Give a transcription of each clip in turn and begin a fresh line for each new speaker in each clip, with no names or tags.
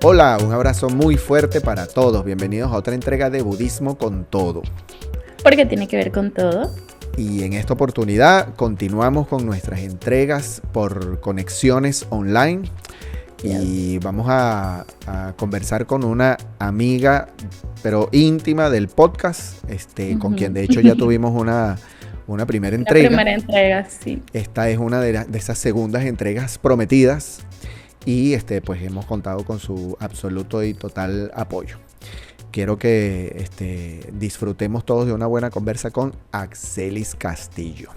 Hola, un abrazo muy fuerte para todos. Bienvenidos a otra entrega de Budismo con Todo.
Porque tiene que ver con todo.
Y en esta oportunidad continuamos con nuestras entregas por conexiones online. Y vamos a conversar con una amiga, pero íntima del podcast, con quien de hecho ya tuvimos una primera entrega.
La primera entrega, sí.
Esta es una de esas segundas entregas prometidas. Y pues hemos contado con su absoluto y total apoyo. Quiero que disfrutemos todos de una buena conversa con Axelis Castillo.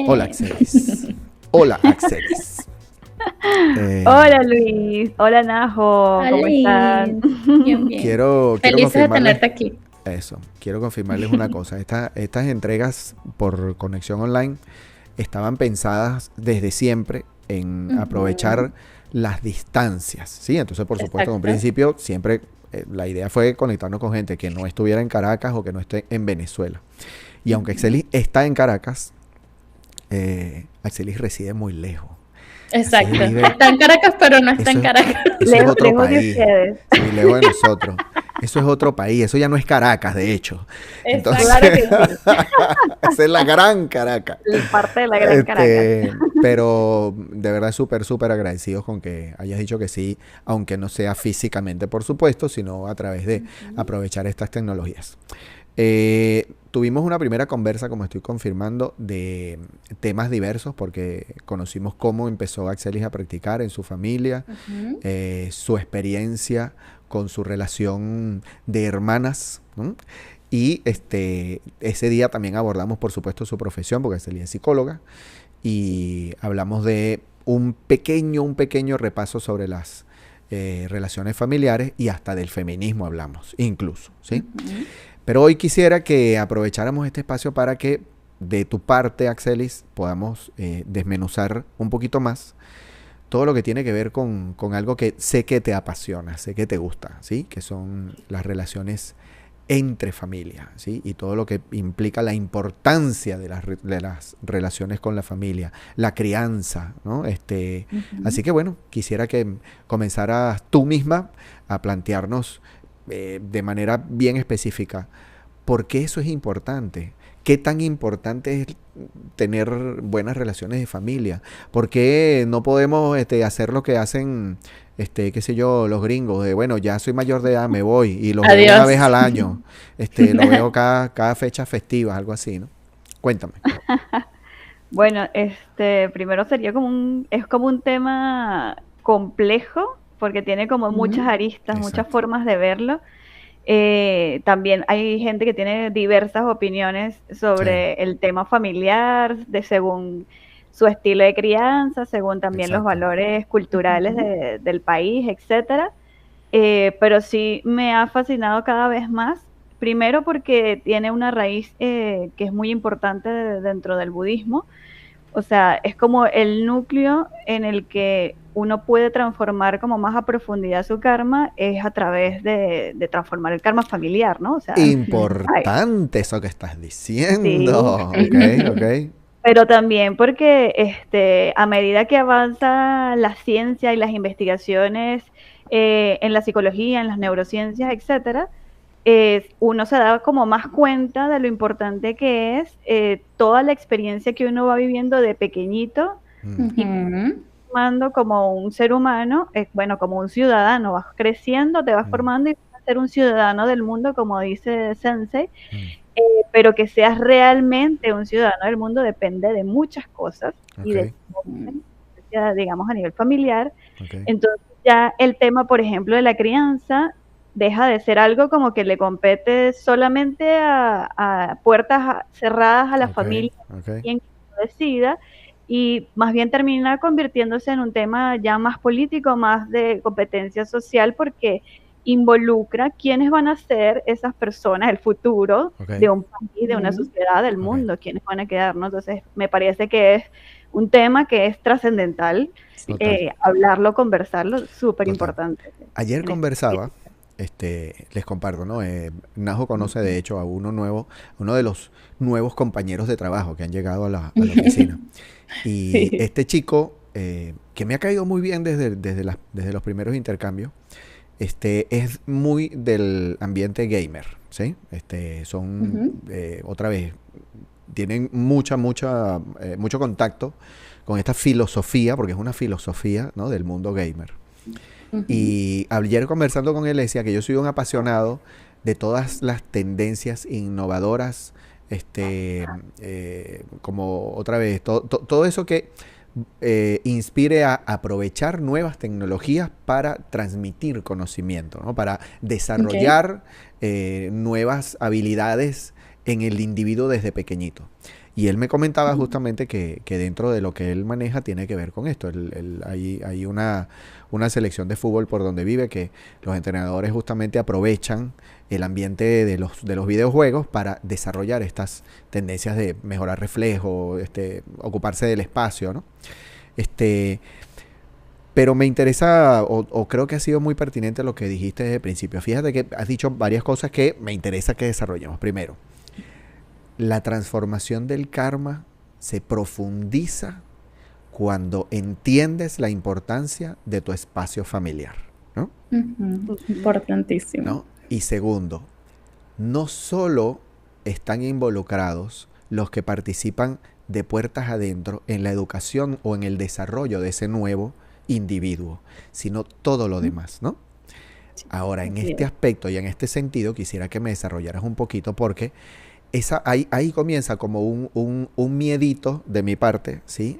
Hola, Axelis. Hola, Axelis.
Hola, Luis. Hola, Najo. ¿Cómo están?
Bien, bien.
Quiero
Felices de tenerte aquí.
Eso. Quiero confirmarles una cosa. Estas entregas por conexión online estaban pensadas desde siempre en aprovechar las distancias, ¿sí? Entonces, por supuesto, en un principio siempre la idea fue conectarnos con gente que no estuviera en Caracas o que no esté en Venezuela. Y aunque Axelis está en Caracas, Axelis reside muy lejos.
Exacto. Está en Caracas, pero no está en Caracas.
Eso es otro país. Sí, lejos de nosotros. Eso es otro país. Eso ya no es Caracas, de hecho. Entonces,
claro que sí.
esa es la gran Caracas.
Parte de la gran Caracas.
Pero de verdad súper agradecidos con que hayas dicho que sí, aunque no sea físicamente, por supuesto, sino a través de aprovechar estas tecnologías. Tuvimos una primera conversa, como estoy confirmando, de temas diversos, porque conocimos cómo empezó Axelis a practicar en su familia, su experiencia con su relación de hermanas, ¿no? Y ese día también abordamos, por supuesto, su profesión, porque Axelis es psicóloga, y hablamos de un pequeño repaso sobre las relaciones familiares y hasta del feminismo hablamos, incluso, ¿sí? Pero hoy quisiera que aprovecháramos este espacio para que de tu parte, Axelis, podamos desmenuzar un poquito más todo lo que tiene que ver con algo que sé que te apasiona, sé que te gusta, ¿sí? Que son las relaciones entre familia, ¿sí? Y todo lo que implica la importancia de las relaciones con la familia, la crianza, ¿no? Así que bueno, quisiera que comenzaras tú misma a plantearnos de manera bien específica por qué eso es importante. ¿Qué tan importante es tener buenas relaciones de familia? ¿Por qué no podemos hacer lo que hacen, qué sé yo, los gringos? De bueno, ya soy mayor de edad, me voy y lo veo una vez al año. Lo veo cada fecha festiva, algo así, ¿no? Cuéntame.
Bueno, primero sería es como un tema complejo, porque tiene como muchas aristas, muchas formas de verlo. También hay gente que tiene diversas opiniones sobre el tema familiar, según su estilo de crianza, según también los valores culturales del país, etcétera. Pero sí me ha fascinado cada vez más, primero porque tiene una raíz que es muy importante dentro del budismo. O sea, es como el núcleo en el que uno puede transformar como más a profundidad su karma, es a través de transformar el karma familiar, ¿no? O sea,
importante eso que estás diciendo. Sí. Okay.
Pero también porque a medida que avanza la ciencia y las investigaciones en la psicología, en las neurociencias, etcétera, uno se da como más cuenta de lo importante que es toda la experiencia que uno va viviendo de pequeñito y formando como un ser humano, bueno, como un ciudadano, vas creciendo, te vas formando y vas a ser un ciudadano del mundo, como dice Sensei, pero que seas realmente un ciudadano del mundo depende de muchas cosas y de, digamos, a nivel familiar. Entonces ya el tema, por ejemplo, de la crianza deja de ser algo como que le compete solamente a puertas cerradas a la familia, quien lo decida, y más bien termina convirtiéndose en un tema ya más político, más de competencia social, porque involucra quiénes van a ser esas personas, el futuro de un país, de una sociedad, del mundo, quiénes van a quedar, ¿no? Entonces, me parece que es un tema que es trascendental, hablarlo, conversarlo, súper importante.
Ayer conversaba, les comparto, ¿no? Najo conoce de hecho a uno de los nuevos compañeros de trabajo que han llegado a la oficina. Y este chico, que me ha caído muy bien desde los primeros intercambios, es muy del ambiente gamer, ¿sí? Son, otra vez, tienen mucho contacto con esta filosofía, porque es una filosofía, ¿no?, del mundo gamer. Y ayer conversando con él decía que yo soy un apasionado de todas las tendencias innovadoras, como otra vez, todo eso que inspire a aprovechar nuevas tecnologías para transmitir conocimiento, ¿no?, para desarrollar nuevas habilidades en el individuo desde pequeñito. Y él me comentaba justamente que dentro de lo que él maneja tiene que ver con esto. Hay una selección de fútbol por donde vive que los entrenadores justamente aprovechan el ambiente de los videojuegos para desarrollar estas tendencias de mejorar reflejo, ocuparse del espacio, ¿no? Pero me interesa, o creo que ha sido muy pertinente lo que dijiste desde el principio. Fíjate que has dicho varias cosas que me interesa que desarrollemos. Primero, la transformación del karma se profundiza cuando entiendes la importancia de tu espacio familiar, ¿no?
Importantísimo.
¿No? Y segundo, no solo están involucrados los que participan de puertas adentro en la educación o en el desarrollo de ese nuevo individuo, sino todo lo demás, ¿no? Ahora, en este aspecto y en este sentido, quisiera que me desarrollaras un poquito porque ahí comienza como un miedito de mi parte, ¿sí?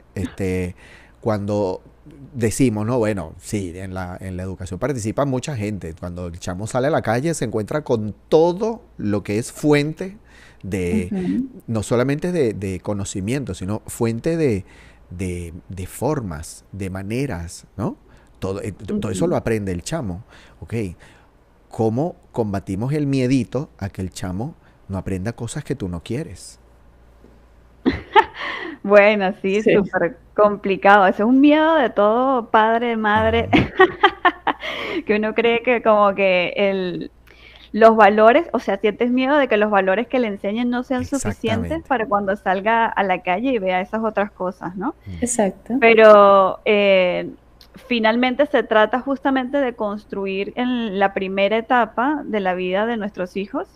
Cuando decimos, no, bueno, sí, en la educación participa mucha gente. Cuando el chamo sale a la calle se encuentra con todo lo que es fuente de, no solamente de conocimiento, sino fuente de formas, de maneras, ¿no? Todo eso lo aprende el chamo. Ok, ¿cómo combatimos el miedito a que el chamo no aprenda cosas que tú no quieres?
Bueno, sí, súper complicado. Eso es un miedo de todo padre, madre, que uno cree que como que los valores, o sea, sientes miedo de que los valores que le enseñen no sean suficientes para cuando salga a la calle y vea esas otras cosas, ¿no?
Exacto.
Pero finalmente se trata justamente de construir en la primera etapa de la vida de nuestros hijos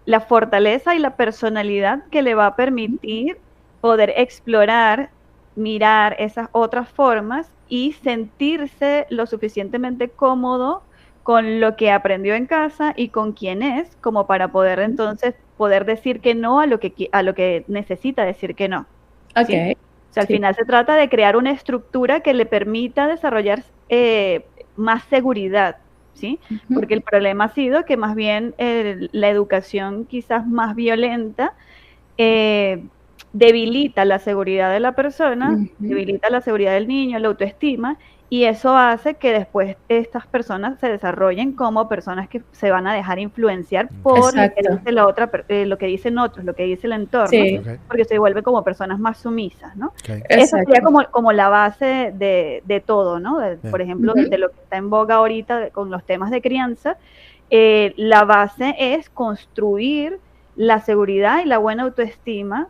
la fortaleza y la personalidad que le va a permitir poder explorar, mirar esas otras formas y sentirse lo suficientemente cómodo con lo que aprendió en casa y con quién es, como para poder entonces poder decir que no a lo que necesita decir que no.
Okay.
¿Sí? O sea, al final se trata de crear una estructura que le permita desarrollar más seguridad, ¿sí? Porque el problema ha sido que más bien la educación quizás más violenta debilita la seguridad de la persona, debilita la seguridad del niño, la autoestima, y eso hace que después estas personas se desarrollen como personas que se van a dejar influenciar por lo que dice la otra, lo que dicen otros, lo que dice el entorno, porque se vuelven como personas más sumisas, ¿no? Esa sería como la base de todo, ¿no? Por ejemplo, de lo que está en boga ahorita con los temas de crianza, la base es construir la seguridad y la buena autoestima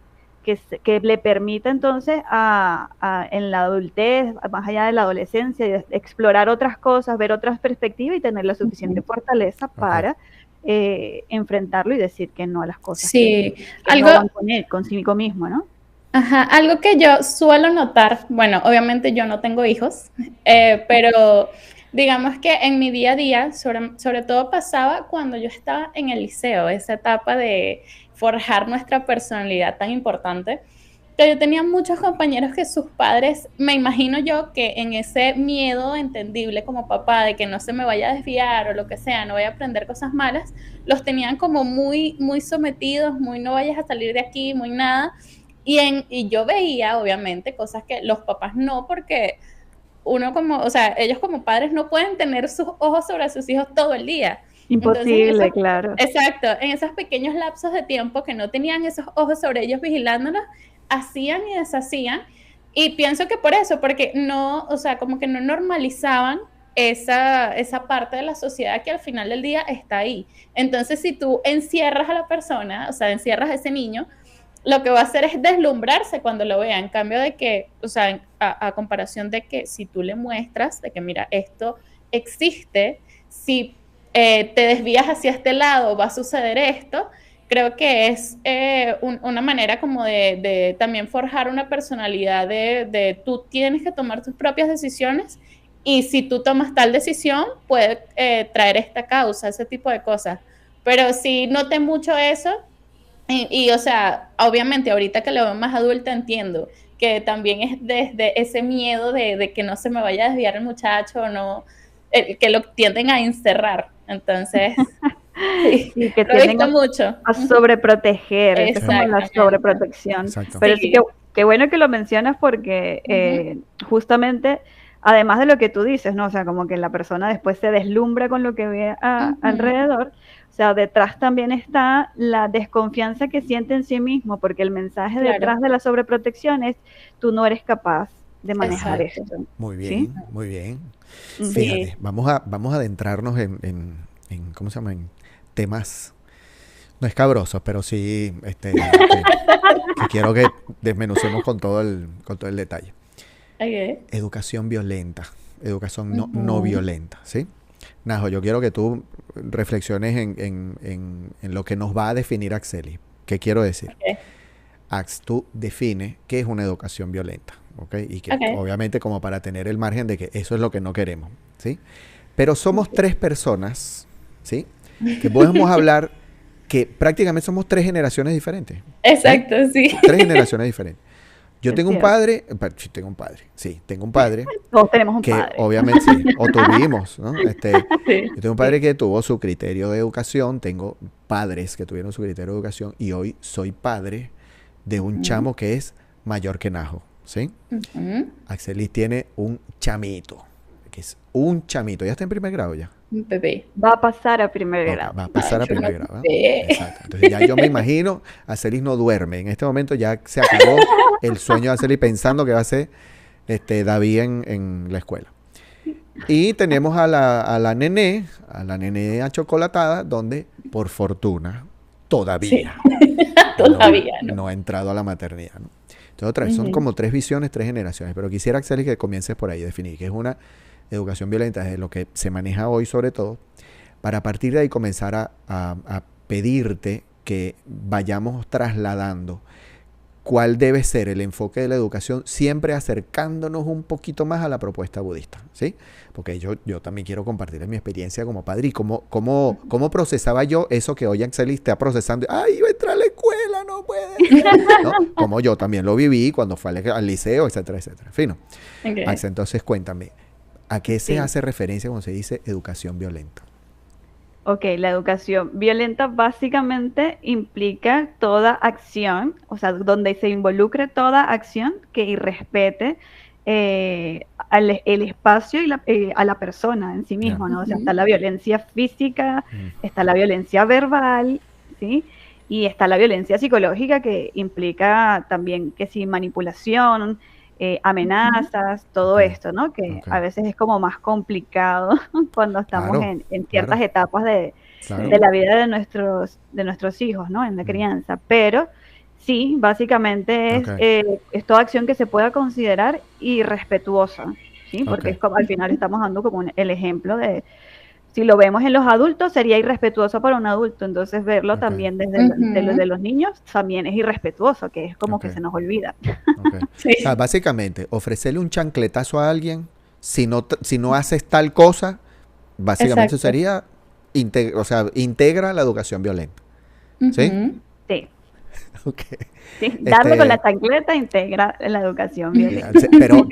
que le permita entonces en la adultez, más allá de la adolescencia, explorar otras cosas, ver otras perspectivas y tener la suficiente fortaleza para enfrentarlo y decir que no a las cosas que no van con él, consigo mismo, ¿no?
Ajá, algo que yo suelo notar, bueno, obviamente yo no tengo hijos, pero digamos que en mi día a día, sobre todo pasaba cuando yo estaba en el liceo, esa etapa de forjar nuestra personalidad tan importante, que yo tenía muchos compañeros que sus padres, me imagino yo que en ese miedo entendible como papá de que no se me vaya a desviar o lo que sea, no vaya a aprender cosas malas, los tenían como muy, muy sometidos, muy no vayas a salir de aquí, muy nada, y yo veía obviamente cosas que los papás no, porque uno como, o sea, ellos como padres no pueden tener sus ojos sobre sus hijos todo el día.
Imposible, entonces, claro.
Exacto, en esos pequeños lapsos de tiempo que no tenían esos ojos sobre ellos vigilándolos, hacían y deshacían, y pienso que por eso, porque no, o sea, como que no normalizaban esa parte de la sociedad que al final del día está ahí. Entonces, si tú encierras a la persona, o sea, encierras a ese niño, lo que va a hacer es deslumbrarse cuando lo vea, en cambio de que, o sea, a comparación de que si tú le muestras de que mira, esto existe, si te desvías hacia este lado va a suceder esto. Creo que es una manera como de también forjar una personalidad de tú tienes que tomar tus propias decisiones y si tú tomas tal decisión puede traer esta causa, ese tipo de cosas. Pero sí noté mucho eso y, o sea, obviamente ahorita que lo veo más adulta entiendo que también es desde ese miedo de que no se me vaya a desviar el muchacho o no, que lo tienden a encerrar. Entonces, sí,
Y que
lo he
tienden
visto mucho.
a sobreproteger, esa es como la
Exactamente.
sobreprotección.
Exacto.
Pero
Sí.
sí que qué bueno que lo mencionas porque justamente, además de lo que tú dices, ¿no? O sea, como que la persona después se deslumbra con lo que ve alrededor, o sea, detrás también está la desconfianza que siente en sí mismo, porque el mensaje
Claro.
detrás de la sobreprotección es, tú no eres capaz de manejar
Exacto.
esto.
Muy
¿sí?
bien, muy bien.
Ujú.
Fíjate,
Sí.
vamos a adentrarnos en ¿cómo se llama? En temas, no escabrosos, pero sí, que quiero que desmenucemos con todo el detalle.
Okay.
Educación violenta, educación no violenta, ¿sí? Najo, yo quiero que tú reflexiones en lo que nos va a definir Axeli. ¿Qué quiero decir?
Okay.
Ax, tú define qué es una educación violenta, ¿ok? Y que
Okay.
obviamente como para tener el margen de que eso es lo que no queremos, ¿sí? Pero somos tres personas, ¿sí? Que podemos hablar que prácticamente somos tres generaciones diferentes.
Exacto, sí.
Tres generaciones diferentes. Yo
Es
tengo un
cierto.
padre, tengo un padre
Todos tenemos un
que
padre.
obviamente sí, o tuvimos, ¿no?
Sí.
Yo tengo un padre que tuvo su criterio de educación, tengo padres que tuvieron su criterio de educación y hoy soy padre de un chamo que es mayor que Najo, ¿sí? Axelis tiene un chamito, que es un chamito, ya está en primer grado ya.
Un bebé.
Va a pasar a primer
Ok,
grado.
va a pasar a
Ay,
primer
yo
grado, ¿no?
sé.
Exacto. Entonces ya yo me imagino, Axelis no duerme. En este momento ya se acabó el sueño de Axelis pensando que va a ser David en la escuela. Y tenemos a la nené achocolatada, donde por fortuna todavía,
Todavía no.
no ha entrado a la maternidad, ¿no? Entonces otra vez son como tres visiones, tres generaciones, pero quisiera, Axelis, que comiences por ahí, definir qué es una educación violenta, de lo que se maneja hoy sobre todo, para a partir de ahí comenzar a pedirte que vayamos trasladando cuál debe ser el enfoque de la educación, siempre acercándonos un poquito más a la propuesta budista, ¿sí? Porque yo también quiero compartir mi experiencia como padre y cómo procesaba yo eso que hoy Axelis está procesando. ¡Ay, iba a entrar a la escuela, no puede! ¿No? Como yo también lo viví cuando fue al liceo, etcétera, etcétera. Fino.
Okay.
Axel, entonces cuéntame, ¿a qué se
Sí.
hace referencia cuando se dice educación violenta?
Ok, la educación violenta básicamente implica toda acción, o sea, donde se involucre toda acción que irrespete el espacio y a la persona en sí mismo, ¿no? O sea, está la violencia física, está la violencia verbal, ¿sí? Y está la violencia psicológica que implica también que sí, manipulación, amenazas, todo esto, ¿no? Que a veces es como más complicado cuando estamos
Claro,
en ciertas etapas
Claro.
de la vida de nuestros hijos, ¿no? En la crianza. Pero sí, básicamente es toda acción que se pueda considerar irrespetuosa, ¿sí? Porque es como, al final estamos dando como el ejemplo de, si lo vemos en los adultos, sería irrespetuoso para un adulto, entonces verlo también desde de los niños también es irrespetuoso, que es como que se nos olvida.
Sí.
O sea, básicamente, ofrecerle un chancletazo a alguien, si no haces tal cosa, básicamente eso sería, integra la educación violenta. ¿Sí?
Sí.
Okay.
Sí, darle con la chancleta integra la educación violenta.
Pero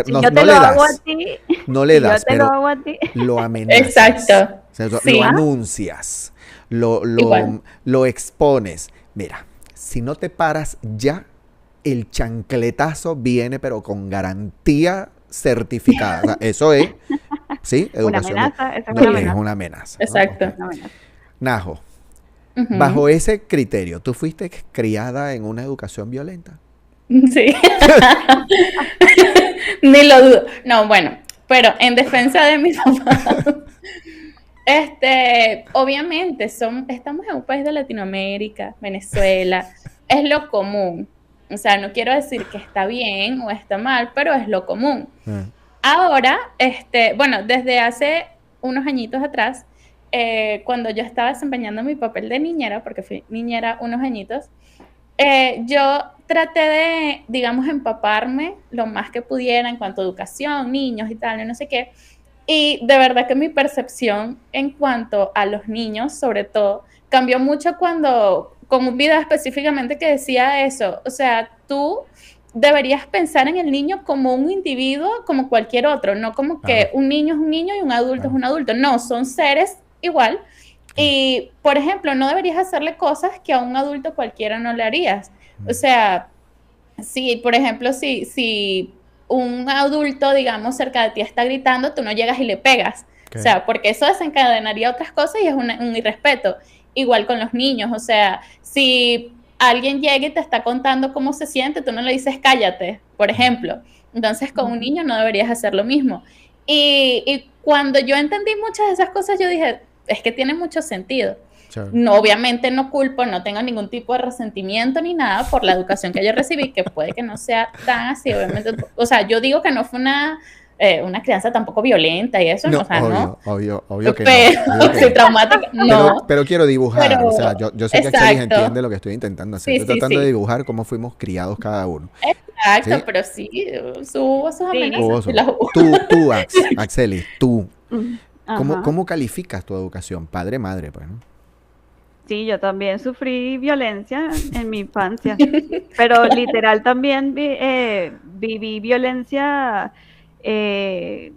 si
no,
yo te
no
lo
le
hago
das.
a ti,
No le
si
das,
yo te
pero
lo hago a ti.
lo amenazas.
Exacto.
O sea,
Sí.
lo anuncias, lo expones. Mira, si no te paras ya, el chancletazo viene, pero con garantía certificada. O sea, eso es, ¿sí? Educación.
Una amenaza, esa
Es una amenaza.
Exacto.
¿No? Okay.
Una amenaza.
Najo, bajo ese criterio, ¿tú fuiste criada en una educación violenta?
Sí. Ni lo dudo. No, bueno, pero en defensa de mi papá, obviamente estamos en un país de Latinoamérica, Venezuela, es lo común. O sea, no quiero decir que está bien o está mal, pero es lo común. ahora, bueno, desde hace unos añitos atrás, cuando yo estaba desempeñando mi papel de niñera, porque fui niñera unos añitos, yo traté de, digamos, empaparme lo más que pudiera en cuanto a educación, niños y tal, y no sé qué. Y de verdad que mi percepción en cuanto a los niños, sobre todo, cambió mucho con un video específicamente que decía eso. O sea, tú deberías pensar en el niño como un individuo, como cualquier otro, no como que un niño es un niño y un adulto es un adulto. No, son seres igual. Y, por ejemplo, no deberías hacerle cosas que a un adulto cualquiera no le harías. O sea, si, por ejemplo, si un adulto, digamos, cerca de ti está gritando, tú no llegas y le pegas. O sea, porque eso desencadenaría otras cosas y es un irrespeto. Igual con los niños, o sea, si alguien llega y te está contando cómo se siente, tú no le dices cállate, por ejemplo. Entonces, con un niño no deberías hacer lo mismo. Y cuando yo entendí muchas de esas cosas, yo dije, es que tiene mucho sentido. No, obviamente no culpo, no tengo ningún tipo de resentimiento ni nada por la educación que yo recibí, que puede que no sea tan así, obviamente. O sea, yo digo que no fue una crianza tampoco violenta y eso,
no,
o sea,
obvio que
pero,
no. Obvio que
soy traumática, no.
Pero quiero dibujar,
Pero,
o sea, yo sé que Axelis entiende lo que estoy intentando hacer.
Sí,
estoy tratando de dibujar cómo fuimos criados cada uno.
Exacto,
¿sí?
Pero sí, hubo sus amenazas.
Tú, Axelis, tú,
Ajá.
¿cómo calificas tu educación? Padre, madre, pues, ¿no?
Sí, yo también sufrí violencia en mi infancia, pero literal también viví violencia, es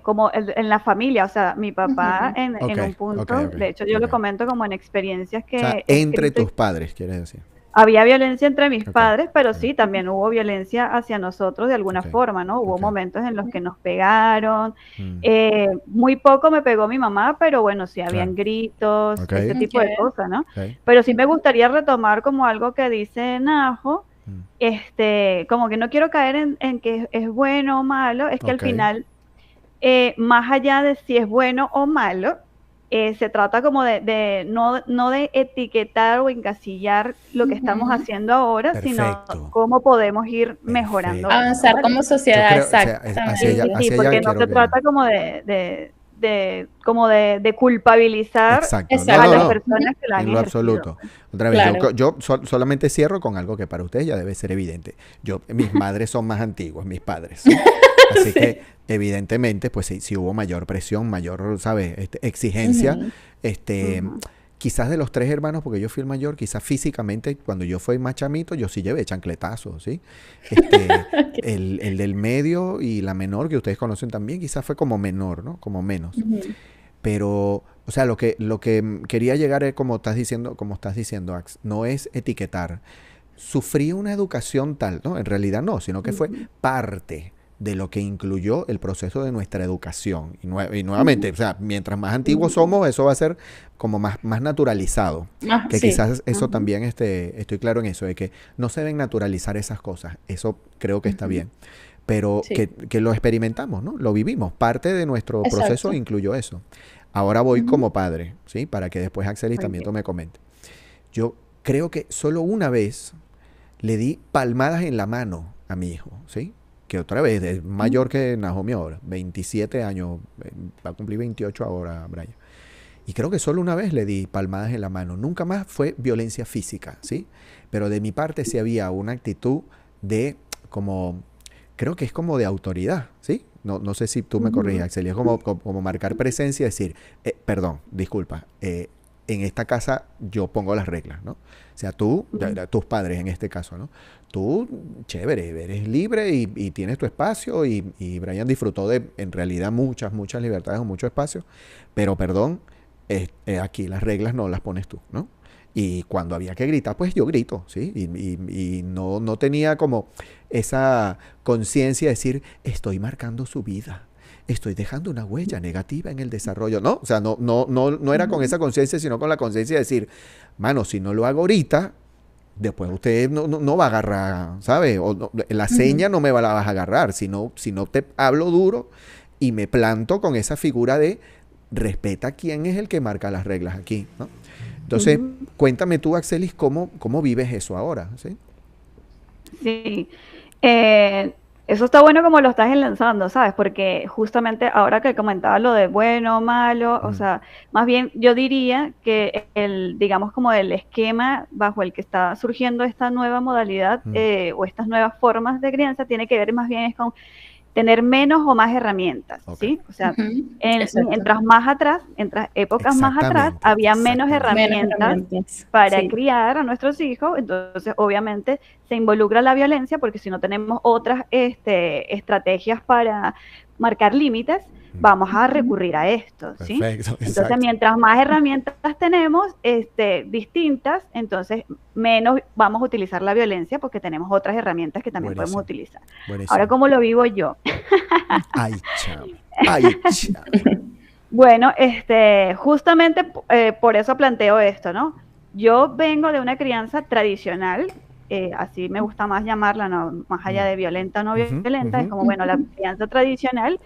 como en la familia, o sea, mi papá en un punto, de hecho yo lo comento como en experiencias que
o sea, entre tus padres, quieres decir.
Había violencia entre mis padres, pero sí, también hubo violencia hacia nosotros de alguna forma, ¿no? Hubo momentos en los que nos pegaron. Muy poco me pegó mi mamá, pero bueno, sí habían gritos, ese tipo de cosas, ¿no? Pero sí me gustaría retomar como algo que dice Najo, como que no quiero caer en que es bueno o malo, es que al final, más allá de si es bueno o malo, se trata como no de etiquetar o encasillar lo que estamos haciendo ahora, sino cómo podemos ir mejorando.
Avanzar como sociedad,
exactamente. Sí, porque no se trata como de culpabilizar a las personas que la han
en lo
ejercido.
absoluto. Otra vez, yo solamente cierro con algo que para ustedes ya debe ser evidente. Mis madres son más antiguas, mis padres. ¿sí? Así que, evidentemente, pues sí hubo mayor presión, mayor, ¿sabes? Exigencia. Quizás de los 3 hermanos, porque yo fui el mayor, quizás físicamente, cuando yo fui más chamito, yo sí llevé chancletazos, ¿sí? El del medio y la menor, que ustedes conocen también, quizás fue como menor, ¿no? Como menos. Pero, o sea, lo que quería llegar es, como estás diciendo, Ax, no es etiquetar. Sufrí una educación tal, ¿no? En realidad no, sino que fue parte de lo que incluyó el proceso de nuestra educación. Y nuevamente, o sea, mientras más antiguos somos, eso va a ser como más naturalizado. Que quizás eso también, estoy claro en eso, de que no se deben naturalizar esas cosas. Eso creo que está bien. Pero que lo experimentamos, ¿no? Lo vivimos. Parte de nuestro proceso incluyó eso. Ahora voy como padre, ¿sí? Para que después Axelis también me comente. Yo creo que solo una vez le di palmadas en la mano a mi hijo, ¿sí? Que otra vez es mayor que Naomi ahora, 27 años, va a cumplir 28 ahora, Brian. Y creo que solo una vez le di palmadas en la mano. Nunca más fue violencia física, ¿sí? Pero de mi parte sí había una actitud de creo que es como de autoridad, ¿sí? No sé si tú me corriges, Axel. Es como marcar presencia y decir, perdón, disculpa, en esta casa yo pongo las reglas, ¿no? O sea, tus padres en este caso, ¿no? Tú, chévere, eres libre y tienes tu espacio y Brian disfrutó de, en realidad, muchas libertades o mucho espacio, pero perdón, aquí las reglas no las pones tú, ¿no? Y cuando había que gritar, pues yo grito, ¿sí? Y no tenía como esa conciencia de decir, estoy marcando su vida, estoy dejando una huella negativa en el desarrollo. No, o sea, no era con esa conciencia, sino con la conciencia de decir, mano, si no lo hago ahorita, después usted no va a agarrar, ¿sabe? La seña no me la vas a agarrar, si no te hablo duro y me planto con esa figura de respeta quién es el que marca las reglas aquí, ¿no? Entonces, cuéntame tú, Axelis, ¿cómo vives eso ahora? Sí.
Sí. Eso está bueno como lo estás enlazando, ¿sabes? Porque justamente ahora que comentaba lo de bueno, malo, o sea, más bien yo diría que digamos como el esquema bajo el que está surgiendo esta nueva modalidad o estas nuevas formas de crianza tiene que ver más bien es con tener menos o más herramientas, ¿sí? O sea, mientras más atrás, mientras épocas más atrás, había menos herramientas para criar a nuestros hijos, entonces obviamente se involucra la violencia porque si no tenemos otras estrategias para marcar límites, vamos a recurrir a esto, ¿sí?
Perfecto,
entonces, mientras más herramientas tenemos distintas, entonces menos vamos a utilizar la violencia porque tenemos otras herramientas que también podemos utilizar. Ahora, ¿cómo lo vivo yo?
Ay, chao. Ay, chao.
Bueno, justamente por eso planteo esto, ¿no? Yo vengo de una crianza tradicional, así me gusta más llamarla, no, más allá de violenta o no violenta, es como, bueno, la crianza tradicional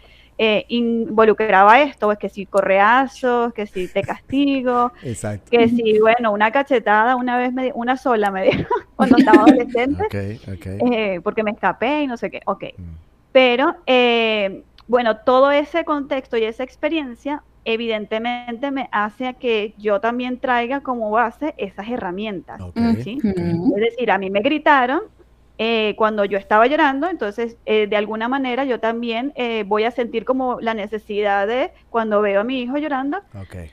involucraba esto, pues que si correazos, que si te castigo, que si, bueno, una cachetada una sola me dieron cuando estaba adolescente, porque me escapé y no sé qué, pero, bueno, todo ese contexto y esa experiencia evidentemente me hace que yo también traiga como base esas herramientas, ¿sí? Es decir, a mí me gritaron cuando yo estaba llorando, entonces de alguna manera yo también voy a sentir como la necesidad de, cuando veo a mi hijo llorando,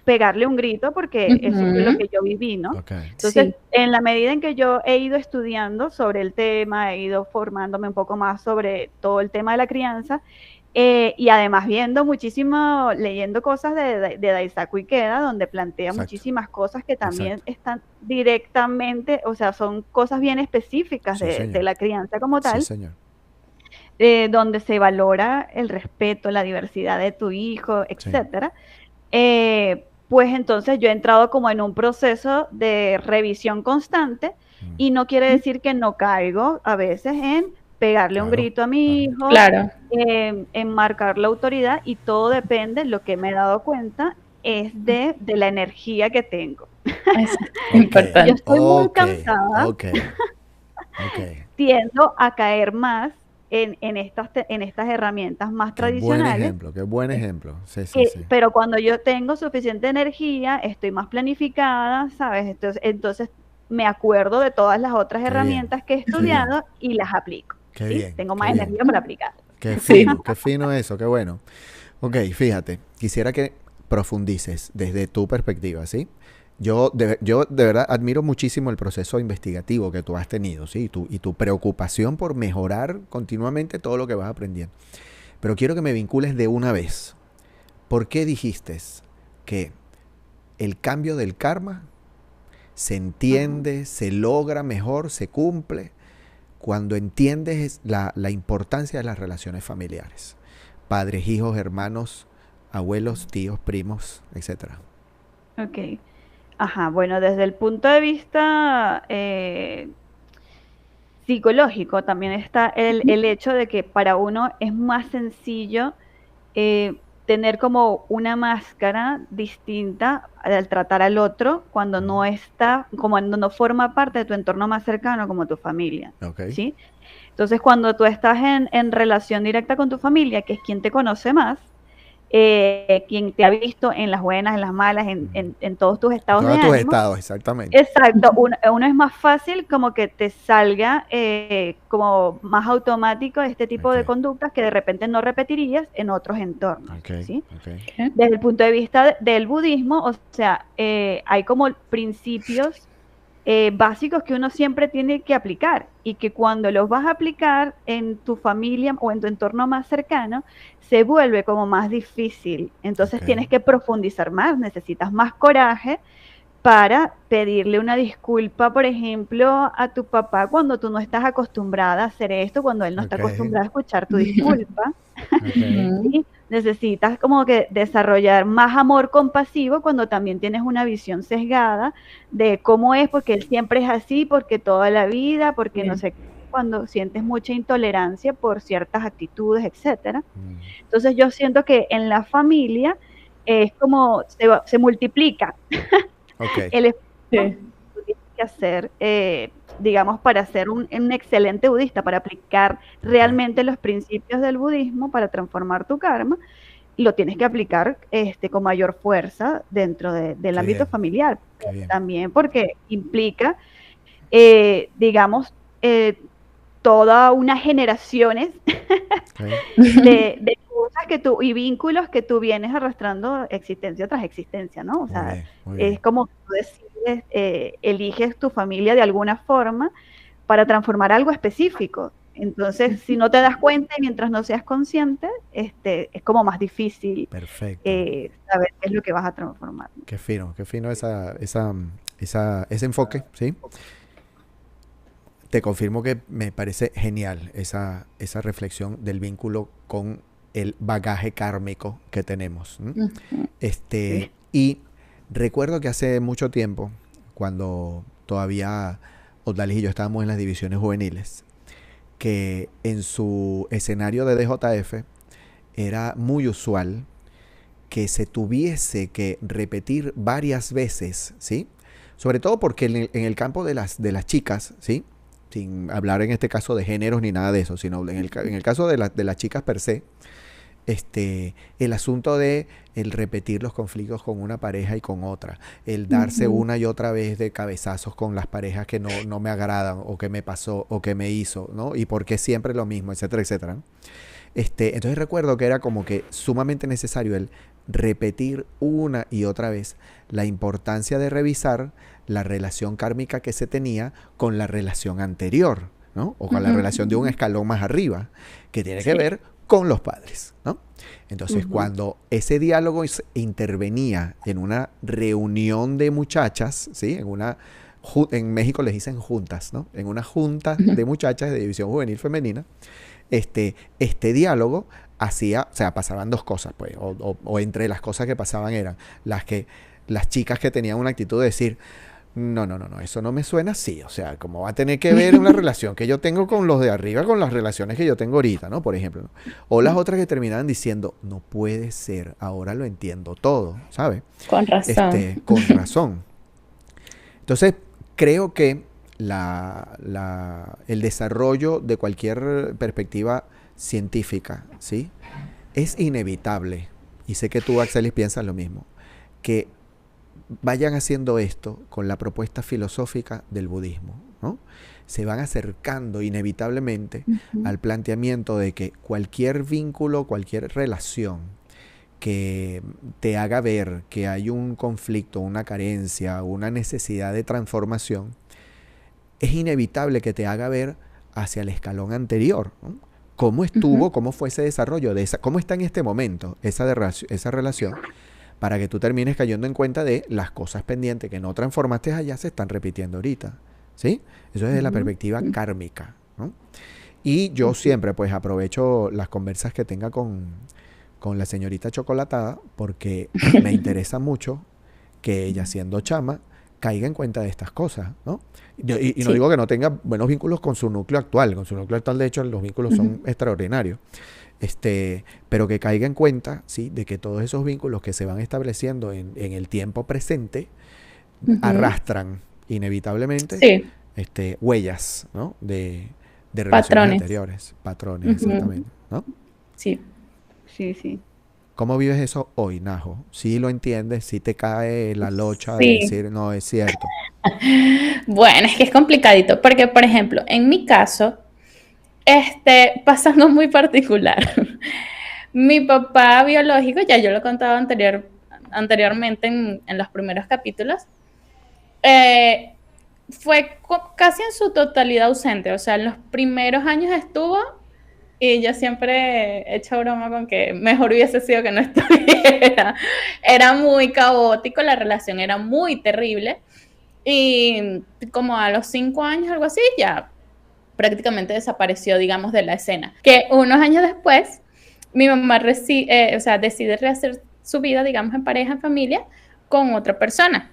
pegarle un grito porque eso es lo que yo viví, ¿no? Entonces, en la medida en que yo he ido estudiando sobre el tema, he ido formándome un poco más sobre todo el tema de la crianza, y además viendo muchísimo, leyendo cosas de Daisaku Ikeda, donde plantea muchísimas cosas que también están directamente, o sea, son cosas bien específicas de la crianza como tal, donde se valora el respeto, la diversidad de tu hijo, etcétera. Pues entonces yo he entrado como en un proceso de revisión constante y no quiere decir que no caigo a veces en pegarle un grito a mi hijo, en marcar la autoridad, y todo depende, lo que me he dado cuenta es de la energía que tengo.
Importante.
Yo estoy muy cansada, tiendo a caer más en estas herramientas más tradicionales.
Qué buen ejemplo. Sí.
Pero cuando yo tengo suficiente energía, estoy más planificada, ¿sabes? Entonces me acuerdo de todas las otras herramientas que he estudiado y las aplico. Tengo más energía para aplicar.
Qué fino eso, qué bueno. Ok, fíjate, quisiera que profundices desde tu perspectiva, ¿sí? Yo de verdad admiro muchísimo el proceso investigativo que tú has tenido, ¿sí? Y tu preocupación por mejorar continuamente todo lo que vas aprendiendo. Pero quiero que me vincules de una vez. ¿Por qué dijiste que el cambio del karma se entiende, se logra mejor, se cumple cuando entiendes la importancia de las relaciones familiares? Padres, hijos, hermanos, abuelos, tíos, primos, etcétera.
Ok. Bueno, desde el punto de vista psicológico también está el hecho de que para uno es más sencillo tener como una máscara distinta al tratar al otro cuando no está, como cuando no forma parte de tu entorno más cercano como tu familia, ¿sí? Entonces, cuando tú estás en relación directa con tu familia, que es quien te conoce más, quien te ha visto en las buenas, en las malas, en todos tus estados de ánimo.
Todos tus estados, exactamente.
Exacto. Uno es más fácil como que te salga como más automático este tipo de conductas que de repente no repetirías en otros entornos, ¿sí? Desde el punto de vista del budismo, o sea, hay como principios básicos que uno siempre tiene que aplicar y que cuando los vas a aplicar en tu familia o en tu entorno más cercano, se vuelve como más difícil. Entonces tienes que profundizar más, necesitas más coraje para pedirle una disculpa, por ejemplo, a tu papá cuando tú no estás acostumbrada a hacer esto, cuando él no está acostumbrado a escuchar tu disculpa. ¿Sí? Necesitas como que desarrollar más amor compasivo cuando también tienes una visión sesgada de cómo es, porque él siempre es así, porque toda la vida, porque no sé, cuando sientes mucha intolerancia por ciertas actitudes, etcétera. Entonces yo siento que en la familia es como se multiplica el esfuerzo que hacer, digamos, para ser un excelente budista, para aplicar realmente los principios del budismo, para transformar tu karma, lo tienes que aplicar con mayor fuerza dentro del ámbito familiar. También porque implica, digamos, toda unas generaciones de cosas y vínculos que tú vienes arrastrando existencia tras existencia, ¿no? O sea, muy bien. Es como tú decides, eliges tu familia de alguna forma para transformar algo específico. Entonces, si no te das cuenta y mientras no seas consciente, es como más difícil saber qué es lo que vas a transformar, ¿no?
Qué fino ese enfoque, ¿sí? Te confirmo que me parece genial esa reflexión del vínculo con el bagaje kármico que tenemos. Sí. Y recuerdo que hace mucho tiempo, cuando todavía Odalis y yo estábamos en las divisiones juveniles, que en su escenario de DJF era muy usual que se tuviese que repetir varias veces, ¿sí? Sobre todo porque en el campo de las chicas, ¿sí? Sin hablar en este caso de géneros ni nada de eso, sino en el caso de las chicas per se, el asunto de el repetir los conflictos con una pareja y con otra, el darse una y otra vez de cabezazos con las parejas que no me agradan, o que me pasó, o que me hizo, ¿no? Y por qué siempre lo mismo, etcétera, etcétera. Entonces recuerdo que era como que sumamente necesario el repetir una y otra vez la importancia de revisar la relación kármica que se tenía con la relación anterior, ¿no? O con la relación de un escalón más arriba, que tiene que ver con los padres, ¿no? Entonces, cuando ese diálogo intervenía en una reunión de muchachas, ¿sí? En México les dicen juntas, ¿no? En una junta de muchachas de división juvenil femenina, este diálogo pasaban dos cosas, pues, o entre las cosas que pasaban eran las chicas que tenían una actitud de decir, no, eso no me suena así, o sea, ¿cómo va a tener que ver una relación que yo tengo con los de arriba con las relaciones que yo tengo ahorita, ¿no? Por ejemplo, ¿no? O las otras que terminaban diciendo, no puede ser, ahora lo entiendo todo, ¿sabes?
Con razón.
Con razón. Entonces, creo que el desarrollo de cualquier perspectiva científica, ¿sí? Es inevitable, y sé que tú, Axelis, piensas lo mismo, que vayan haciendo esto con la propuesta filosófica del budismo, ¿no? Se van acercando inevitablemente al planteamiento de que cualquier vínculo, cualquier relación que te haga ver que hay un conflicto, una carencia, una necesidad de transformación, es inevitable que te haga ver hacia el escalón anterior, ¿no? ¿Cómo estuvo, cómo fue ese desarrollo, cómo está en este momento esa relación? Para que tú termines cayendo en cuenta de las cosas pendientes que no transformaste allá se están repitiendo ahorita, ¿sí? Eso es desde la perspectiva kármica, ¿no? Y yo siempre, pues, aprovecho las conversas que tenga con la señorita Chocolatada, porque me interesa mucho que ella, siendo chama, caiga en cuenta de estas cosas, ¿no? Y no digo que no tenga buenos vínculos con su núcleo actual. Con su núcleo actual, de hecho, los vínculos son extraordinarios. Pero que caiga en cuenta, ¿sí? De que todos esos vínculos que se van estableciendo en el tiempo presente arrastran inevitablemente huellas, ¿no? De relaciones anteriores. Patrones, exactamente, ¿no?
Sí.
¿Cómo vives eso hoy, Najo? ¿Sí lo entiendes? ¿Sí te cae la locha de decir, no, es cierto?
Bueno, es que es complicadito, porque, por ejemplo, en mi caso, pasando muy particular, mi papá biológico, ya yo lo he contado anteriormente en los primeros capítulos, fue casi en su totalidad ausente. O sea, en los primeros años estuvo, y yo siempre he hecho broma con que mejor hubiese sido que no estuviera. Era muy caótico, la relación era muy terrible, y como a los 5 años, algo así, ya prácticamente desapareció, digamos, de la escena. Que unos años después, mi mamá decide rehacer su vida, digamos, en pareja, en familia, con otra persona.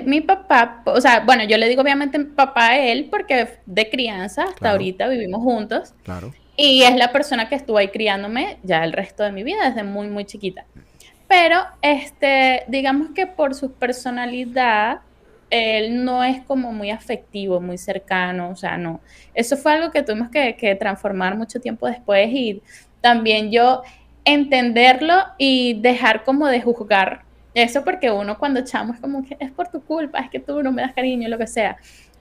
Mi papá, o sea, bueno, yo le digo obviamente papá a él, porque de crianza hasta ahorita vivimos juntos.
Claro.
Y es la persona que estuvo ahí criándome ya el resto de mi vida, desde muy, muy chiquita. Pero, digamos que por su personalidad, él no es como muy afectivo, muy cercano, o sea, no. Eso fue algo que tuvimos que transformar mucho tiempo después y también yo entenderlo y dejar como de juzgar eso, porque uno cuando chamo es como que es por tu culpa, es que tú no me das cariño, lo que sea.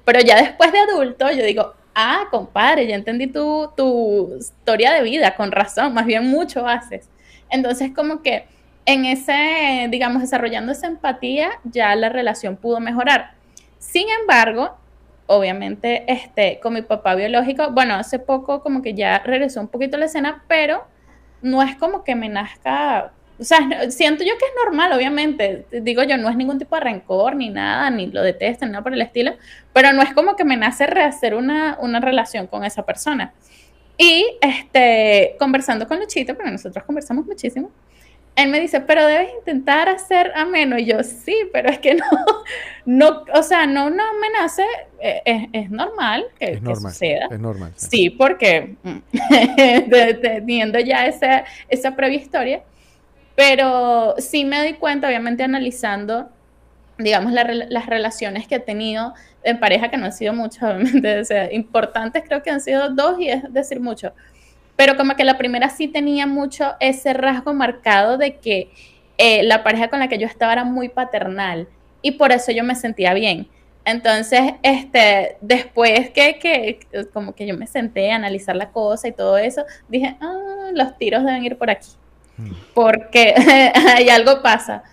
Pero ya después de adulto yo digo, ah, compadre, ya entendí tu historia de vida, con razón, más bien mucho haces. Entonces como que en ese, digamos, desarrollando esa empatía, ya la relación pudo mejorar. Sin embargo, obviamente, con mi papá biológico, bueno, hace poco como que ya regresó un poquito a la escena, pero no es como que me nazca, o sea, siento yo que es normal, obviamente, digo yo, no es ningún tipo de rencor ni nada, ni lo detesto, ni nada por el estilo, pero no es como que me nace rehacer una relación con esa persona. Y conversando con Luchito, porque nosotros conversamos muchísimo, él me dice, pero debes intentar hacer ameno. Y yo, sí, pero es que no, o sea, no me nace, es normal
Es
que
normal,
suceda.
es normal.
Sí, porque teniendo ya esa previa historia, pero sí me doy cuenta, obviamente analizando, digamos, las relaciones que he tenido en pareja, que no han sido muchas, obviamente, o sea, importantes creo que han sido 2 y es decir mucho, pero como que la primera sí tenía mucho ese rasgo marcado de que la pareja con la que yo estaba era muy paternal y por eso yo me sentía bien. Entonces, después que como que yo me senté a analizar la cosa y todo eso, dije, los tiros deben ir por aquí, porque hay algo pasa.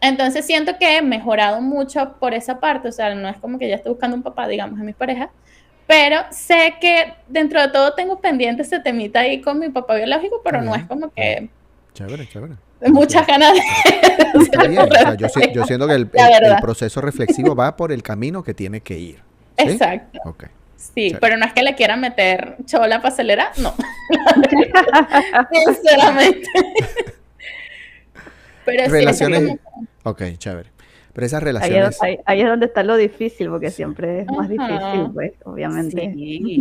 Entonces siento que he mejorado mucho por esa parte, o sea, no es como que ya estoy buscando un papá, digamos, en mi pareja, pero sé que dentro de todo tengo pendiente ese temita ahí con mi papá biológico, pero no es como que
Chévere, chévere.
muchas ganas de
Está bien, o sea, yo siento que el proceso reflexivo va por el camino que tiene que ir. ¿Sí?
Exacto.
Okay.
Sí,
Chévere.
pero no es que le quiera meter chola para acelerar, no. Sinceramente. Pero
Relaciones.
sí,
Ok, chévere. Pero esas relaciones.
Ahí es donde está lo difícil, porque siempre es más difícil, pues, obviamente.
Sí.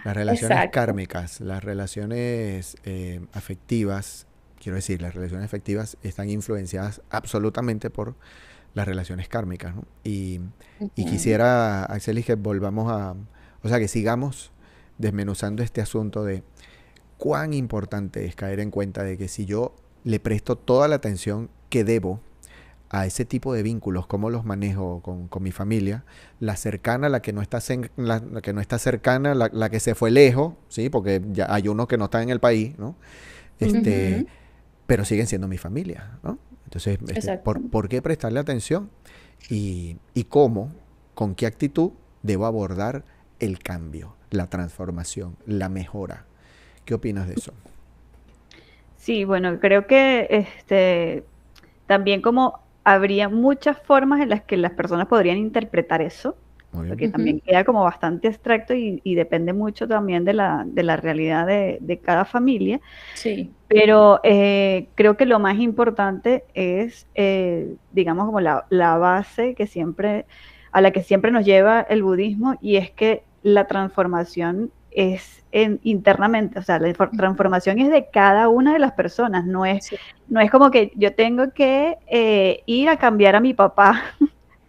Las relaciones
Exacto.
kármicas, las relaciones afectivas, quiero decir, las relaciones afectivas están influenciadas absolutamente por las relaciones kármicas, ¿no? Y quisiera, Axelis, que volvamos o sea, que sigamos desmenuzando este asunto de cuán importante es caer en cuenta de que si yo le presto toda la atención que debo a ese tipo de vínculos, cómo los manejo con mi familia, la cercana, la que no está, la que no está cercana, la que se fue lejos, ¿sí? Porque ya hay unos que no están en el país, ¿no? Pero siguen siendo mi familia, ¿no? Entonces, ¿por qué prestarle atención? Y cómo, con qué actitud debo abordar el cambio, la transformación, la mejora. ¿Qué opinas de eso?
Sí, bueno, creo que también como habría muchas formas en las que las personas podrían interpretar eso, porque también queda como bastante abstracto y depende mucho también de la realidad de cada familia.
Sí.
Pero creo que lo más importante es, digamos, como la base a la que siempre nos lleva el budismo, y es que la transformación es internamente, o sea, la transformación es de cada una de las personas, no es como que yo tengo que ir a cambiar a mi papá,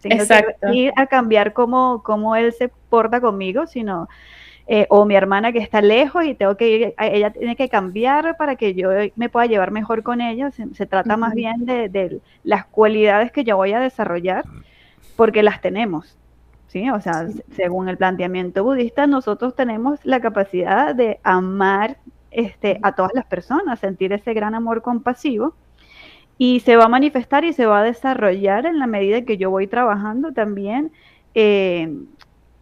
tengo que ir a cambiar cómo él se porta conmigo, sino o mi hermana que está lejos y tengo que ir, ella tiene que cambiar para que yo me pueda llevar mejor con ella. Se trata más bien de las cualidades que yo voy a desarrollar, porque las tenemos, ¿sí? O sea, según el planteamiento budista, nosotros tenemos la capacidad de amar a todas las personas, sentir ese gran amor compasivo, y se va a manifestar y se va a desarrollar en la medida que yo voy trabajando también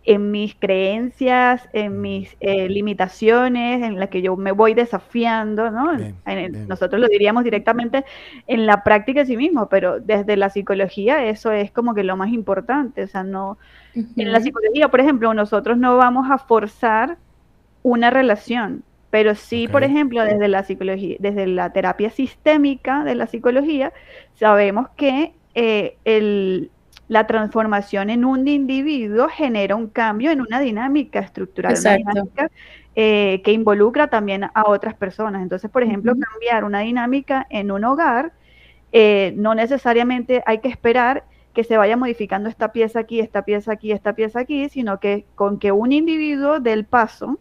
en mis creencias, en mis limitaciones, en las que yo me voy desafiando, ¿no? Bien. Nosotros lo diríamos directamente en la práctica en sí mismo, pero desde la psicología eso es como que lo más importante. O sea, no, en la psicología, por ejemplo, nosotros no vamos a forzar una relación, pero sí, por ejemplo, desde la psicología, desde la terapia sistémica de la psicología, sabemos que la transformación en un individuo genera un cambio en una dinámica estructural, una dinámica que involucra también a otras personas. Entonces, por ejemplo, cambiar una dinámica en un hogar, no necesariamente hay que esperar que se vaya modificando esta pieza aquí, esta pieza aquí, esta pieza aquí, sino que con que un individuo dé el paso,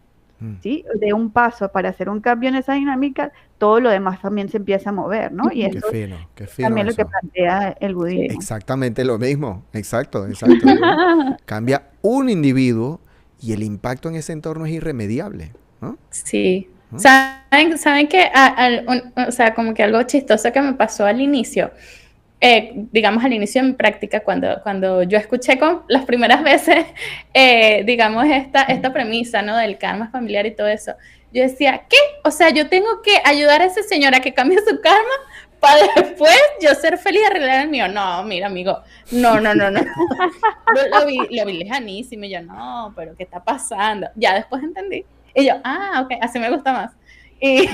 ¿sí? De un paso para hacer un cambio en esa dinámica, todo lo demás también se empieza a mover, ¿no? Y eso
qué fino
también lo que
eso.
plantea el budismo.
Exactamente lo mismo, exacto. Cambia un individuo y el impacto en ese entorno es irremediable, ¿no?
Sí.
¿No?
¿Saben que o sea, como que algo chistoso que me pasó al inicio? Digamos al inicio de mi práctica, cuando yo escuché con las primeras veces, digamos, esta premisa, ¿no? Del karma familiar y todo eso, yo decía, ¿qué? O sea, yo tengo que ayudar a ese señor a que cambie su karma para después yo ser feliz y arreglar el mío. No, mira, amigo, no. Lo vi lejanísimo y yo, no, pero ¿qué está pasando? Ya después entendí. Y yo, ok, así me gusta más. Y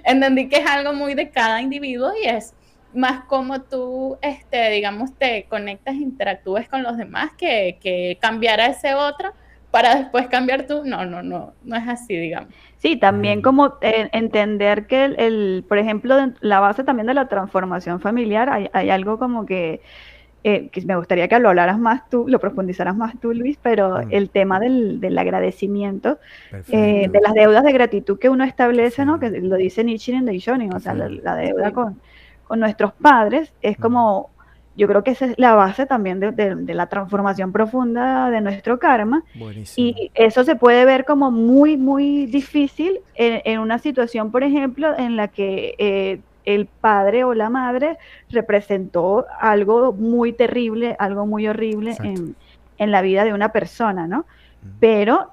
entendí que es algo muy de cada individuo y es más como tú, digamos, te conectas, interactúes con los demás que cambiar a ese otro para después cambiar tú. No es así, digamos.
Sí, también como entender que por ejemplo, la base también de la transformación familiar, hay algo como que me gustaría que lo hablaras más tú, lo profundizaras más tú, Luis, pero el tema del agradecimiento, de las deudas de gratitud que uno establece, ¿no? Que lo dice Nichiren Daishonin, o sea, la deuda con nuestros padres, es como, yo creo que esa es la base también de la transformación profunda de nuestro karma. Buenísimo. Y eso se puede ver como muy, muy difícil en una situación, por ejemplo, en la que el padre o la madre representó algo muy terrible, algo muy horrible en la vida de una persona, ¿no? Pero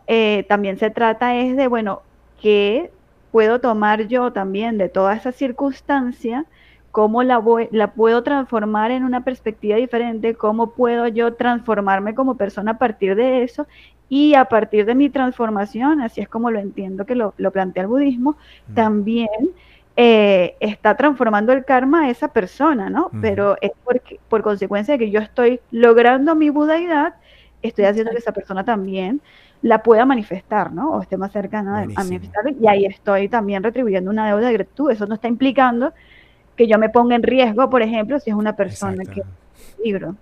también se trata es de, bueno, ¿qué puedo tomar yo también de toda esa circunstancia? ¿Cómo la puedo transformar en una perspectiva diferente? ¿Cómo puedo yo transformarme como persona a partir de eso? Y a partir de mi transformación, así es como lo entiendo que lo plantea el budismo, también está transformando el karma a esa persona, ¿no? Pero es por consecuencia de que yo estoy logrando mi budaidad, estoy haciendo que esa persona también la pueda manifestar, ¿no? O esté más cercana a manifestar, y ahí estoy también retribuyendo una deuda de gratitud. Eso no está implicando que yo me ponga en riesgo, por ejemplo, si es una persona que libro.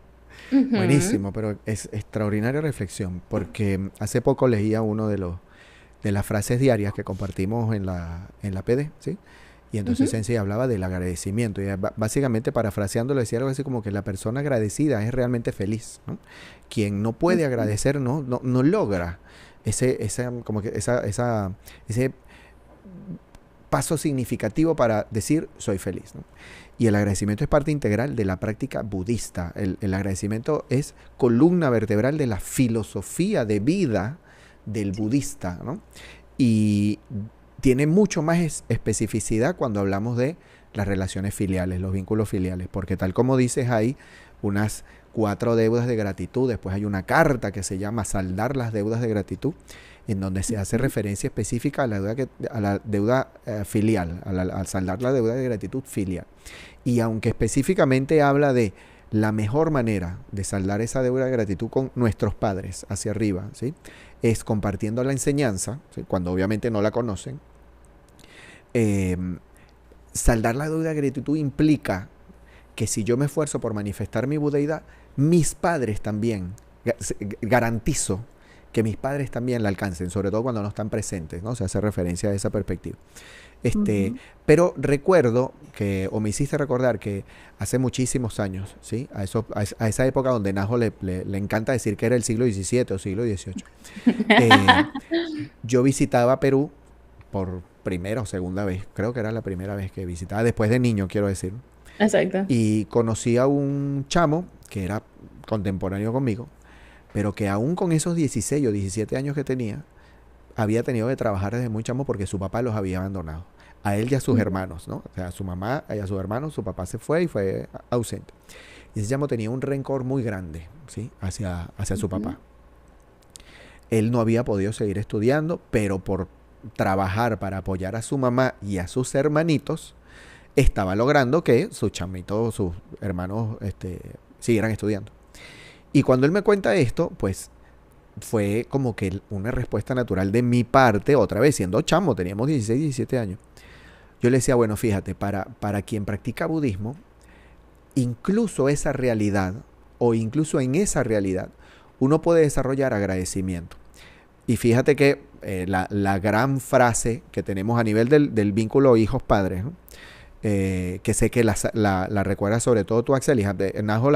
Buenísimo, pero es extraordinaria reflexión, porque hace poco leía uno de las frases diarias que compartimos en la PD, ¿sí? Y entonces Sensei hablaba del agradecimiento, y básicamente parafraseándolo decía algo así como que la persona agradecida es realmente feliz, ¿no? Quien no puede agradecer no logra ese paso significativo para decir soy feliz, ¿no? Y el agradecimiento es parte integral de la práctica budista. El agradecimiento es columna vertebral de la filosofía de vida del budista, ¿no? Y tiene mucho más especificidad cuando hablamos de las relaciones filiales, los vínculos filiales, porque tal como dices, hay unas 4 deudas de gratitud, después hay una carta que se llama Saldar las deudas de gratitud, en donde se hace referencia específica a la deuda filial, al saldar la deuda de gratitud filial. Y aunque específicamente habla de la mejor manera de saldar esa deuda de gratitud con nuestros padres hacia arriba, ¿sí? Es compartiendo la enseñanza, ¿sí? Cuando obviamente no la conocen. Saldar la deuda de gratitud implica que si yo me esfuerzo por manifestar mi budeidad, mis padres también, garantizo que mis padres también la alcancen, sobre todo cuando no están presentes, ¿no? Se hace referencia a esa perspectiva. Pero recuerdo o me hiciste recordar que hace muchísimos años, ¿sí? A esa época donde Najo le encanta decir que era el siglo XVII o siglo XVIII, yo visitaba Perú por primera o segunda vez, creo que era la primera vez que visitaba, después de niño, quiero decir.
Exacto.
Y conocí a un chamo que era contemporáneo conmigo, pero que aún con esos 16 o 17 años que tenía, había tenido que trabajar desde muy chamo porque su papá los había abandonado. A él y a sus hermanos, ¿no? O sea, a su mamá y a sus hermanos, su papá se fue y fue ausente. Y ese chamo tenía un rencor muy grande, ¿sí? Hacia su papá. Él no había podido seguir estudiando, pero por trabajar para apoyar a su mamá y a sus hermanitos, estaba logrando que sus chamitos, sus hermanos, siguieran estudiando. Y cuando él me cuenta esto, pues fue como que una respuesta natural de mi parte, otra vez siendo chamo, teníamos 16, 17 años. Yo le decía, bueno, fíjate, para quien practica budismo, incluso esa realidad o incluso en esa realidad, uno puede desarrollar agradecimiento. Y fíjate que la gran frase que tenemos a nivel del vínculo hijos-padres, ¿no? Que sé que la recuerdas sobre todo tú, Axel, hija. Najo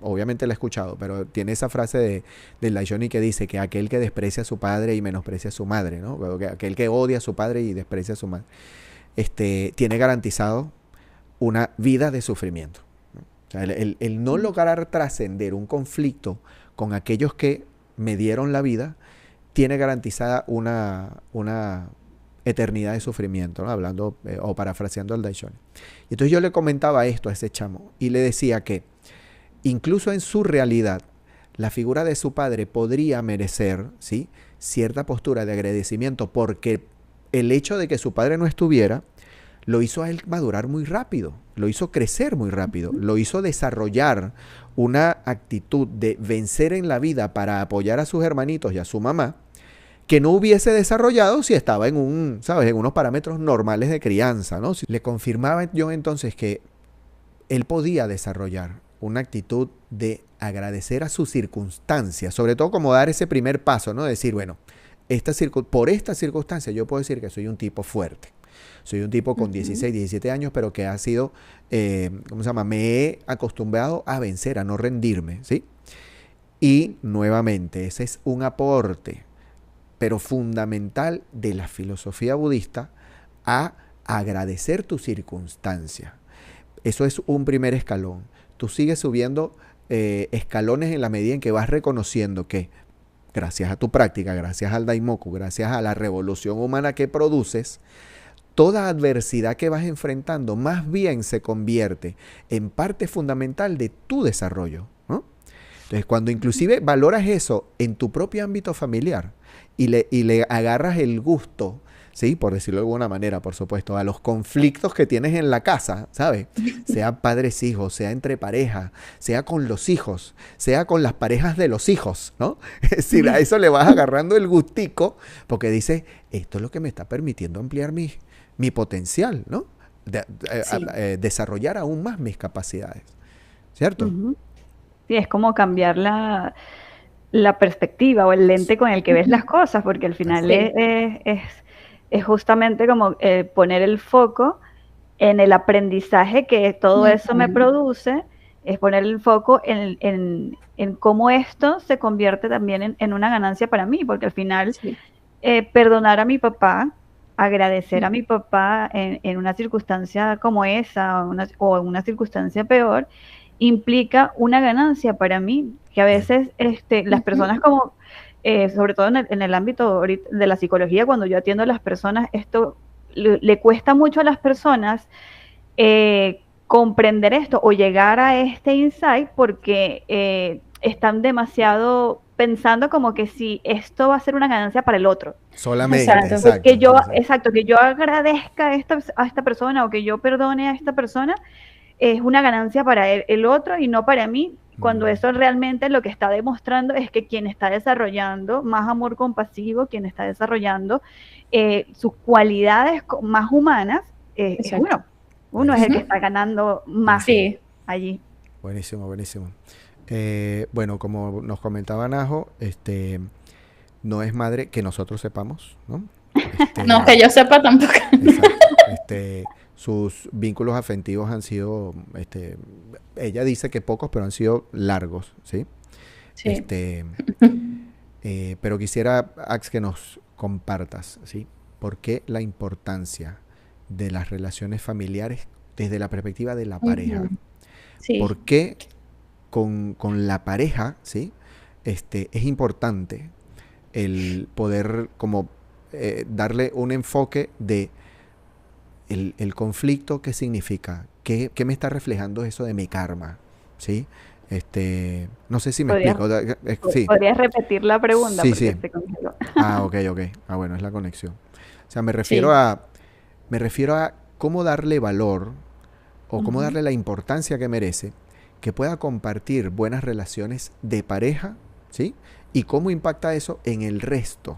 obviamente la he escuchado, pero tiene esa frase de Laishoni que dice que aquel que desprecia a su padre y menosprecia a su madre, ¿no? Aquel que odia a su padre y desprecia a su madre, tiene garantizado una vida de sufrimiento, ¿no? O sea, el no lograr trascender un conflicto con aquellos que me dieron la vida tiene garantizada una eternidad de sufrimiento, ¿no? Hablando o parafraseando al Daishoni. Y entonces yo le comentaba esto a ese chamo y le decía que incluso en su realidad la figura de su padre podría merecer, ¿sí?, cierta postura de agradecimiento, porque el hecho de que su padre no estuviera lo hizo a él madurar muy rápido, lo hizo crecer muy rápido, lo hizo desarrollar una actitud de vencer en la vida para apoyar a sus hermanitos y a su mamá, que no hubiese desarrollado si estaba en unos parámetros normales de crianza, ¿no? Le confirmaba yo entonces que él podía desarrollar una actitud de agradecer a sus circunstancias, sobre todo como dar ese primer paso, ¿no? Decir, bueno, por esta circunstancia yo puedo decir que soy un tipo fuerte. Soy un tipo con 16, 17 años, pero que ha sido, me he acostumbrado a vencer, a no rendirme, ¿sí? Y nuevamente, ese es un aporte, pero fundamental, de la filosofía budista, a agradecer tu circunstancia. Eso es un primer escalón. Tú sigues subiendo escalones en la medida en que vas reconociendo que gracias a tu práctica, gracias al Daimoku, gracias a la revolución humana que produces, toda adversidad que vas enfrentando más bien se convierte en parte fundamental de tu desarrollo, ¿no? Entonces, cuando inclusive valoras eso en tu propio ámbito familiar y le agarras el gusto, ¿sí?, por decirlo de alguna manera, por supuesto, a los conflictos que tienes en la casa, ¿sabes? Sea padres-hijos, sea entre parejas, sea con los hijos, sea con las parejas de los hijos, ¿no? Es decir, a eso le vas agarrando el gustico, porque dices, esto es lo que me está permitiendo ampliar mi potencial, ¿no? Desarrollar aún más mis capacidades, ¿cierto?
Sí, es como cambiar la perspectiva o el lente con el que ves las cosas, porque al final es justamente como poner el foco en el aprendizaje que todo eso me produce, es poner el foco en cómo esto se convierte también en una ganancia para mí, porque al final perdonar a mi papá, agradecer a mi papá en una circunstancia como esa o en una circunstancia peor, implica una ganancia para mí, que a veces las personas como, sobre todo en el ámbito de la psicología, cuando yo atiendo a las personas, esto le cuesta mucho a las personas comprender esto o llegar a este insight porque están demasiado pensando como que si esto va a ser una ganancia para el otro.
Solamente,
exacto. Que yo agradezca a esta persona o que yo perdone a esta persona es una ganancia para el otro y no para mí, cuando eso realmente lo que está demostrando es que quien está desarrollando más amor compasivo, quien está desarrollando sus cualidades más humanas, es uno es el que está ganando más allí.
Buenísimo, buenísimo. Bueno, como nos comentaba Najo, no es madre que nosotros sepamos, ¿no?
No, que yo sepa tampoco.
Exacto. Sus vínculos afectivos han sido, ella dice que pocos, pero han sido largos, ¿sí? Sí. Pero quisiera, Ax, que nos compartas, ¿sí? ¿Por qué la importancia de las relaciones familiares desde la perspectiva de la pareja? Sí. ¿Por qué con la pareja, ¿sí?, es importante el poder como darle un enfoque de el conflicto? ¿Qué significa? ¿Qué me está reflejando eso de mi karma? ¿Sí? No sé si me explico.
Sí. ¿Podrías repetir la pregunta?
Sí, sí. Ok. Bueno, es la conexión. O sea, me refiero a cómo darle valor o cómo darle la importancia que merece que pueda compartir buenas relaciones de pareja, ¿sí? Y cómo impacta eso en el resto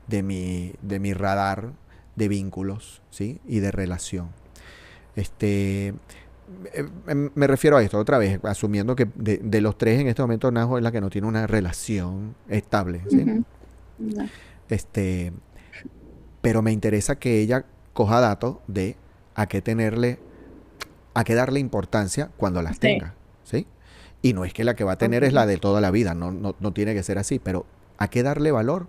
de mi radar de vínculos, ¿sí?, y de relación. me refiero a esto otra vez, asumiendo que de los tres en este momento Najo es la que no tiene una relación estable, ¿sí?
Ujú. No.
Este, pero me interesa que ella coja datos de a qué tenerle, a qué darle importancia cuando las
Sí.
tenga, ¿sí? Y no es que la que va a tener es
Ok.
la de toda la vida, no tiene que ser así, pero a qué darle valor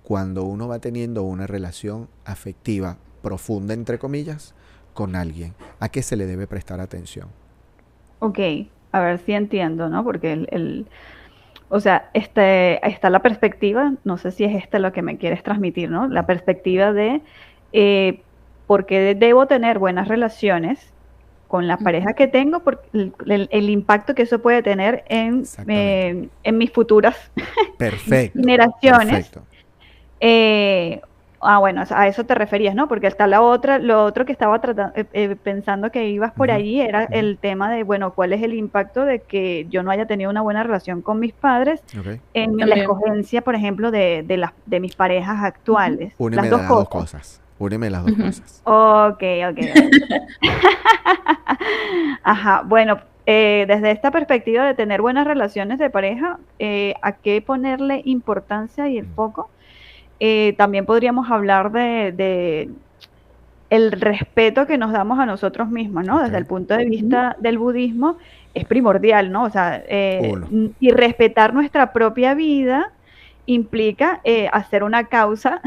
cuando uno va teniendo una relación afectiva profunda, entre comillas, con alguien. ¿A qué se le debe prestar atención?
Ok, a ver si entiendo, ¿no? Porque o sea, está la perspectiva, no sé si es esta lo que me quieres transmitir, ¿no? La perspectiva de eh, por qué debo tener buenas relaciones con la pareja que tengo, por el impacto que eso puede tener
Exactamente.
en mis futuras
Perfecto,
generaciones.
perfecto.
Eh, bueno, a eso te referías, ¿no? Porque está lo otro que estaba pensando que ibas por
Ujú,
allí era
ujú.
el tema de, bueno, ¿cuál es el impacto de que yo no haya tenido una buena relación con mis padres
Ok.
en la
También.
escogencia, por ejemplo, de mis parejas
Ujú.
actuales?
Úneme
Las dos
las dos
cosas.
cosas. Úneme las dos
Ujú.
cosas.
Ok, ok, ok. Ajá, bueno, desde esta perspectiva de tener buenas relaciones de pareja, ¿a qué ponerle importancia y el
Mm,
foco? También podríamos hablar de el respeto que nos damos a nosotros mismos, ¿no?
ok.
Desde el punto de
Ujú.
vista del budismo es primordial, ¿no? O sea,
Uno.
y respetar nuestra propia vida implica hacer una causa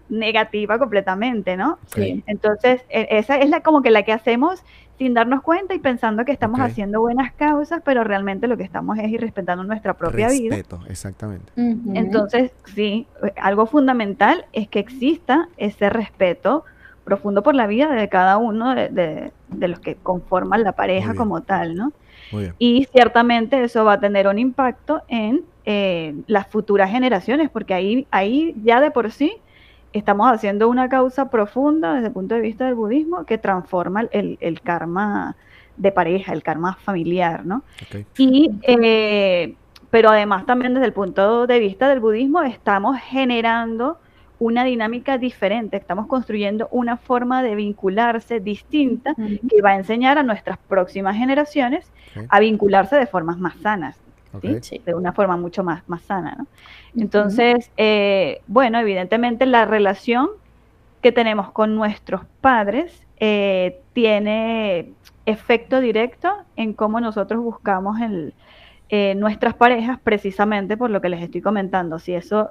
negativa completamente, ¿no?
Ok,
Sí.
Entonces, esa es como que la que hacemos sin darnos cuenta y pensando que
ok.
estamos haciendo buenas causas, pero realmente lo que estamos es irrespetando nuestra propia vida.
Respeto, exactamente.
Ujú.
Entonces, sí, algo fundamental es que exista ese respeto profundo por la vida de cada uno de los que conforman la
Muy
pareja
bien,
como tal, ¿no?
muy bien.
Y ciertamente eso va a tener un impacto en las futuras generaciones, porque ahí ya de por sí estamos haciendo una causa profunda desde el punto de vista del budismo que transforma el karma de pareja, el karma familiar, ¿no?
Ok.
Y, pero además también desde el punto de vista del budismo estamos generando una dinámica diferente, estamos construyendo una forma de vincularse distinta
Ujú.
que va a enseñar a nuestras próximas generaciones
Ok.
a vincularse de formas más sanas, ¿sí?
Ok.
Sí.
De una forma mucho más sana, ¿no?
Ujú.
Entonces, bueno, evidentemente la relación que tenemos con nuestros padres tiene efecto directo en cómo nosotros buscamos nuestras parejas, precisamente por lo que les estoy comentando. Si eso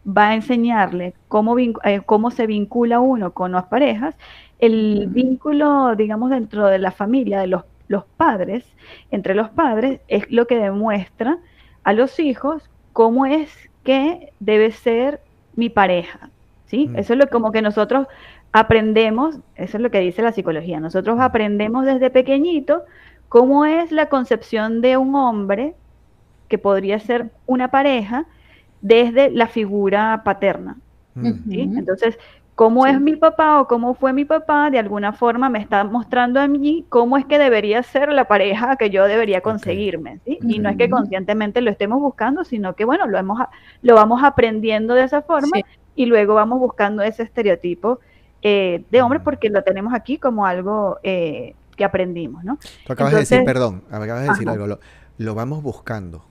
va a enseñarle cómo se vincula uno con las parejas, el
Ujú.
vínculo, digamos, dentro de la familia, de los padres, entre los padres, es lo que demuestra a los hijos cómo es que debe ser mi pareja, ¿sí?
Mm,
Eso es lo como que nosotros aprendemos, eso es lo que dice la psicología, nosotros
mm,
aprendemos desde pequeñito cómo es la concepción de un hombre que podría ser una pareja desde la figura paterna,
mm.
¿sí?
Ujú.
Entonces, cómo es
Sí.
mi papá o cómo fue mi papá, de alguna forma me está mostrando a mí cómo es que debería ser la pareja que yo debería
Ok,
conseguirme, ¿sí?
ok.
Y no es que conscientemente lo estemos buscando, sino que, bueno, lo vamos aprendiendo de esa forma
Sí.
y luego vamos buscando ese estereotipo de hombre
Mm.
porque lo tenemos aquí como algo que aprendimos, ¿no?
Tú acabas de decir,
Entonces,
perdón, acabas de decir
ajá.
algo, lo vamos buscando,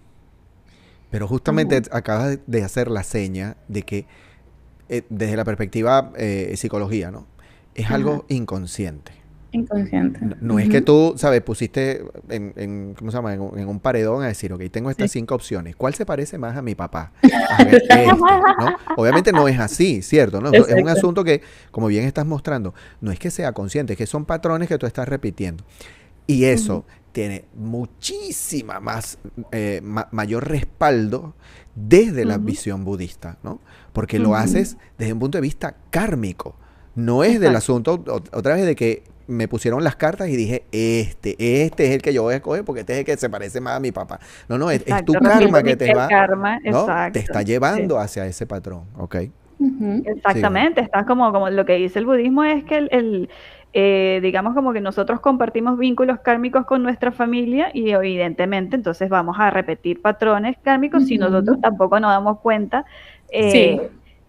pero justamente
Ujú,
acabas de hacer la seña de que desde la perspectiva psicología, ¿no? Es
ajá.
algo inconsciente.
Inconsciente.
No es que
Ujú.
tú, ¿sabes? Pusiste ¿cómo se llama? En un paredón a decir, ok, tengo estas
Sí.
5 opciones. ¿Cuál se parece más a mi papá? A ver, este, ¿no? Obviamente no es así, ¿cierto? ¿No? Es un
Exacto.
asunto que, como bien estás mostrando, no es que sea consciente, es que son patrones que tú estás repitiendo. Y
Ujú,
eso tiene muchísima más, mayor respaldo desde la
ujú,
visión budista, ¿no? Porque lo
ujú.
haces desde un punto de vista kármico. No es del
Exacto,
asunto, otra vez, de que me pusieron las cartas y dije, este es el que yo voy a escoger porque este es el que se parece más a mi papá. No, no, es
exacto.
tu
Repito
karma que te
el
va,
karma,
¿no? Te
exacto.
está
Sí.
llevando hacia ese patrón, ¿ok?
Ujú.
Sígueme.
Exactamente, está como lo que dice el budismo es que digamos como que nosotros compartimos vínculos kármicos con nuestra familia y evidentemente entonces vamos a repetir patrones kármicos si nosotros
Ujú.
tampoco nos damos cuenta
Mm,
eh,
Sí.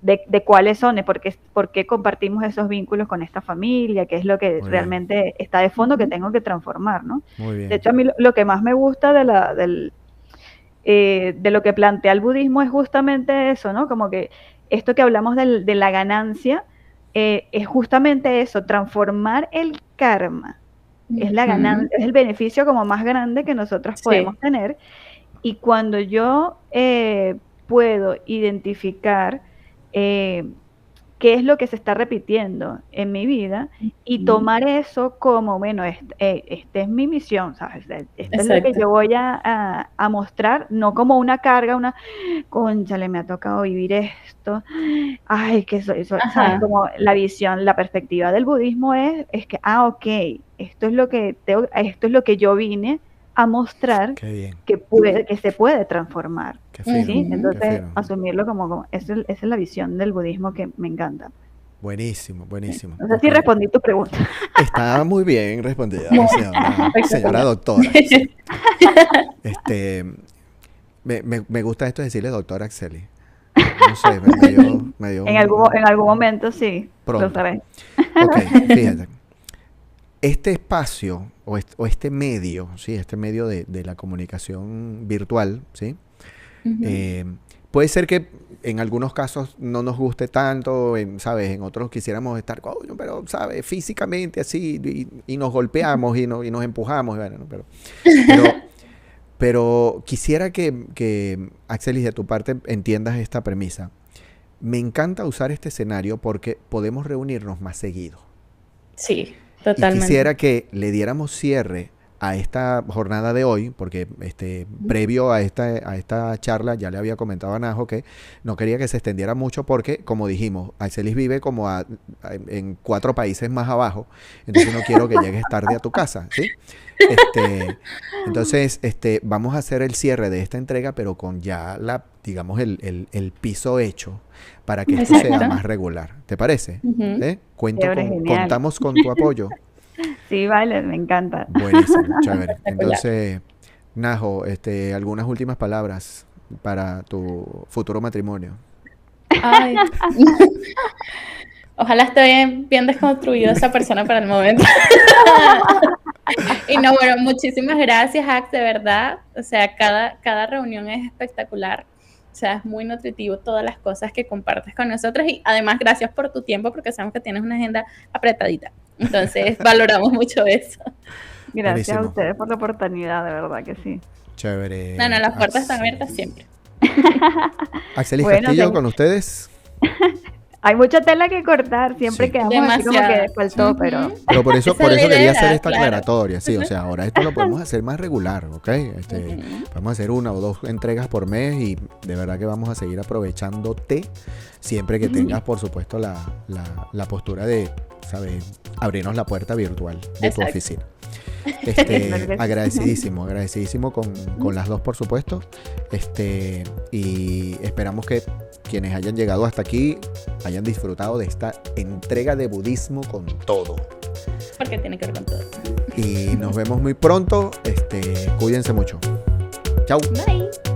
de cuáles son, de por qué compartimos esos vínculos con esta familia, qué es lo que
Muy
realmente está de fondo que tengo que transformar, ¿no?
Muy bien.
De hecho, a mí lo que más me gusta de lo que plantea el budismo es justamente eso, ¿no? Como que esto que hablamos de la ganancia, es justamente eso, transformar el karma. Es la ganancia, es el beneficio como más grande que nosotros podemos tener. Y cuando yo puedo identificar qué es lo que se está repitiendo en mi vida y tomar eso como, bueno, esta es mi misión, ¿sabes? Esto es lo que yo voy a mostrar, no como una carga, cónchale, me ha tocado vivir esto, ay, que ¿sabes? Como la visión, la perspectiva del budismo es que, ok, esto es lo que yo vine a mostrar que se puede transformar. ¿sí? Entonces, asumirlo como esa es la visión del budismo que me encanta.
Buenísimo, buenísimo.
No sé si respondí tu pregunta.
Está muy bien respondida, señora doctora. Me gusta esto de decirle doctora Axeli. No sé, me dio
en algún momento sí,
pronto.
Lo sabes.
Ok, fíjate. Este espacio o este medio, ¿sí? Este medio de la comunicación virtual, ¿sí? Puede ser que en algunos casos no nos guste tanto, ¿sabes? En otros quisiéramos estar, coño, pero, ¿sabes? Físicamente así, y nos golpeamos y nos empujamos, bueno, pero quisiera que Axelis, de tu parte, entiendas esta premisa. Me encanta usar este escenario porque podemos reunirnos más seguido.
Sí, totalmente.
Y quisiera que le diéramos cierre a esta jornada de hoy, porque previo a esta charla ya le había comentado a Najo que no quería que se extendiera mucho porque, como dijimos, Axelis vive como en 4 países más abajo, entonces no quiero que llegues tarde a tu casa, ¿sí? Entonces, vamos a hacer el cierre de esta entrega, pero con ya digamos, el piso hecho para que esto sea más regular. ¿Te parece? Contamos con tu apoyo.
Sí, vale, me encanta.
Buenísimo, chévere. Entonces, Najo, algunas últimas palabras para tu futuro matrimonio.
Ay. Ojalá esté bien desconstruido esa persona para el momento. Y no, bueno, muchísimas gracias, Ax, de verdad. O sea, cada reunión es espectacular. O sea, es muy nutritivo todas las cosas que compartes con nosotros. Y además, gracias por tu tiempo, porque sabemos que tienes una agenda apretadita. Entonces, valoramos mucho eso.
Gracias
Buenísimo.
a ustedes por la oportunidad, de verdad que sí.
Chévere.
No, las puertas están abiertas siempre.
Axelis Castillo, con ustedes.
Hay mucha tela que cortar, siempre quedamos así como que faltó, pero
por eso quería hacer esta aclaratoria, sí, o sea, ahora esto lo podemos hacer más regular, ¿ok? Vamos a hacer 1 o 2 entregas por mes y de verdad que vamos a seguir aprovechándote siempre que tengas, por supuesto, la postura de, ¿sabes? Abrirnos la puerta virtual de tu oficina. Agradecidísimo con las dos, por supuesto, y esperamos que quienes hayan llegado hasta aquí hayan disfrutado de esta entrega de budismo con todo.
Porque tiene que ver con todo.
Y nos vemos muy pronto. Cuídense mucho. Chau.
Bye.